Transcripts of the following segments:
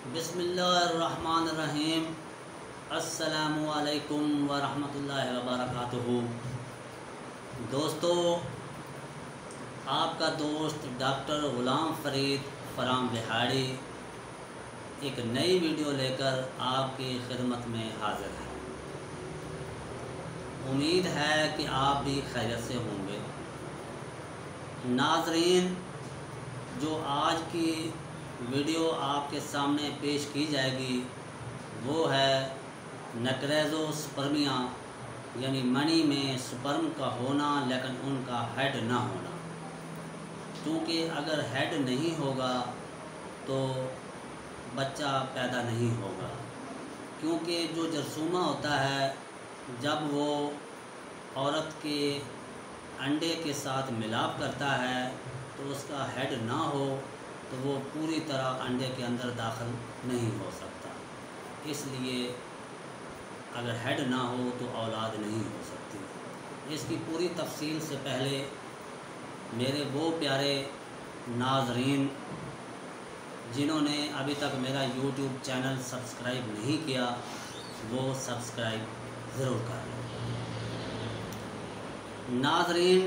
बिस्मिल्लाहिर्रहमानिर्रहीम। अस्सलामु अलैकुम वरहमतुल्लाहि वबरकातुहू। दोस्तों, आपका दोस्त डॉक्टर ग़ुलाम फ़रीद फ़राम लिहाड़ी एक नई वीडियो लेकर आपकी खिदमत में हाज़िर है। उम्मीद है कि आप भी खैरियत से होंगे। नाज़रीन, जो आज की वीडियो आपके सामने पेश की जाएगी वो है नक्रेज़ोस्पर्मिया, यानी मनी में स्पर्म का होना लेकिन उनका हेड ना होना। क्योंकि अगर हेड नहीं होगा तो बच्चा पैदा नहीं होगा। क्योंकि जो जरसूमा होता है, जब वो औरत के अंडे के साथ मिलाप करता है तो उसका हेड ना हो तो वो पूरी तरह अंडे के अंदर दाखिल नहीं हो सकता। इसलिए अगर हेड ना हो तो औलाद नहीं हो सकती। इसकी पूरी तफसील से पहले मेरे वो प्यारे नाज़रीन जिन्होंने अभी तक मेरा यूट्यूब चैनल सब्सक्राइब नहीं किया, वो सब्सक्राइब ज़रूर कर लें। नाज़रीन,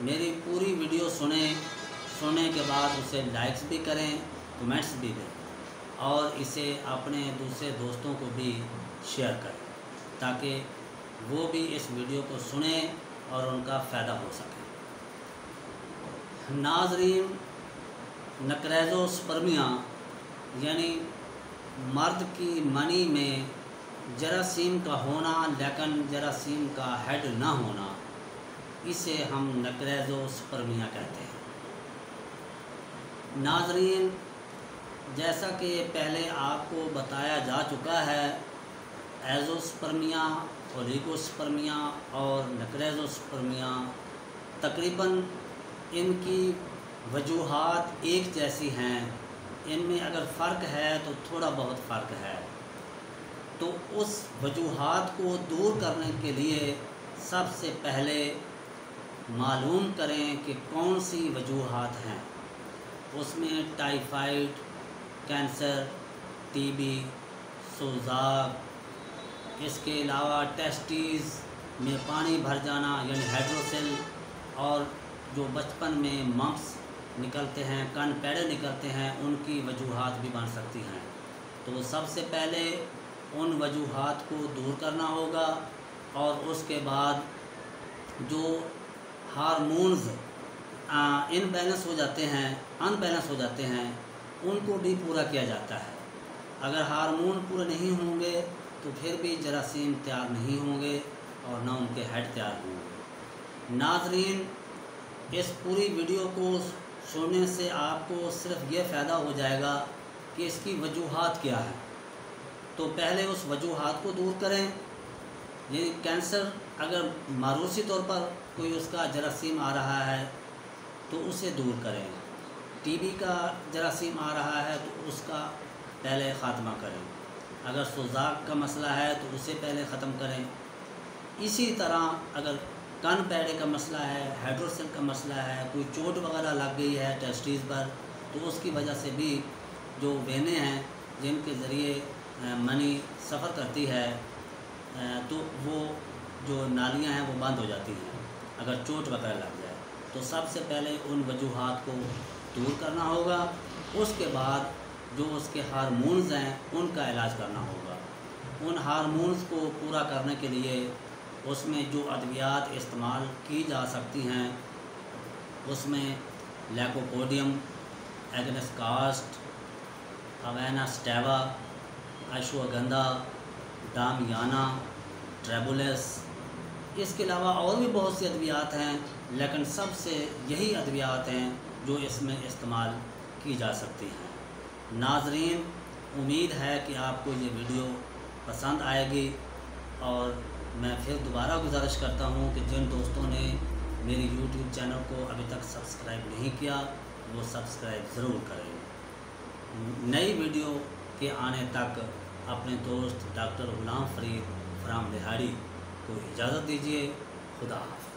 मेरी पूरी वीडियो सुनने के बाद उसे लाइक्स भी करें, कमेंट्स भी दें और इसे अपने दूसरे दोस्तों को भी शेयर करें ताकि वो भी इस वीडियो को सुनें और उनका फ़ायदा हो सके। नाज़रीन, नक्रेज़ोस्पर्मिया यानी मर्द की मनी में जरासीम का होना लेकिन जरासीम का हेड ना होना, इसे हम नक्रेज़ोस्पर्मिया कहते हैं। नाज़रीन, जैसा कि पहले आपको बताया जा चुका है, एज़ोस्पर्मिया, ओलिगोस्पर्मिया और नक्रेज़ोस्पर्मिया तकरीबन इनकी वजूहात एक जैसी हैं। इनमें अगर फ़र्क है तो थोड़ा बहुत फ़र्क है। तो उस वजूहात को दूर करने के लिए सबसे पहले मालूम करें कि कौन सी वजूहात हैं। उसमें टाइफाइड, कैंसर, टीबी, सोज़ाक, इसके अलावा टेस्टीज़ में पानी भर जाना यानी हाइड्रोसेल, और जो बचपन में मम्प्स निकलते हैं, कान पैड़े निकलते हैं, उनकी वजूहात भी बन सकती हैं। तो सबसे पहले उन वजूहात को दूर करना होगा और उसके बाद जो हार्मोन्स अनबैलेंस हो जाते हैं उनको भी पूरा किया जाता है। अगर हार्मोन पूरे नहीं होंगे तो फिर भी जरासीम तैयार नहीं होंगे और ना उनके हेड तैयार होंगे। नाज़रीन, इस पूरी वीडियो को सुनने से आपको सिर्फ ये फ़ायदा हो जाएगा कि इसकी वजूहात क्या है। तो पहले उस वजूहात को दूर करें। यानी कैंसर, अगर मारूसी तौर पर कोई उसका जरासीम आ रहा है तो उसे दूर करें। टीबी का जरासीम आ रहा है तो उसका पहले ख़ात्मा करें। अगर सोज़ाक का मसला है तो उसे पहले ख़त्म करें। इसी तरह अगर कान पैड़े का मसला है, हाइड्रोसेल का मसला है, कोई चोट वगैरह लग गई है टेस्टीज़ पर, तो उसकी वजह से भी जो वेनें हैं जिनके ज़रिए मनी सफ़र करती है, तो वो जो नालियां हैं वो बंद हो जाती हैं अगर चोट वगैरह लग जाए। तो सबसे पहले उन वजूहात को दूर करना होगा। उसके बाद जो उसके हार्मोन्स हैं उनका इलाज करना होगा। उन हार्मोन्स को पूरा करने के लिए उसमें जो अद्वियात इस्तेमाल की जा सकती हैं उसमें लैकोपोडियम, एगनेस्कास्ट, अवेना स्टेवा, अश्वगंधा, डामियाना, ट्रेबुलस, इसके अलावा और भी बहुत सी अद्वियात हैं, लेकिन सबसे यही अद्वियात हैं जो इसमें इस्तेमाल की जा सकती हैं। नाज़रीन, उम्मीद है कि आपको ये वीडियो पसंद आएगी और मैं फिर दोबारा गुजारिश करता हूँ कि जिन दोस्तों ने मेरी यूट्यूब चैनल को अभी तक सब्सक्राइब नहीं किया वो सब्सक्राइब ज़रूर करें। नई वीडियो के आने तक अपने दोस्त डॉक्टर ग़ुलाम फ़रीद फ़राम लिहाड़ी को इजाज़त दीजिए। खुदा हाफ़िज़।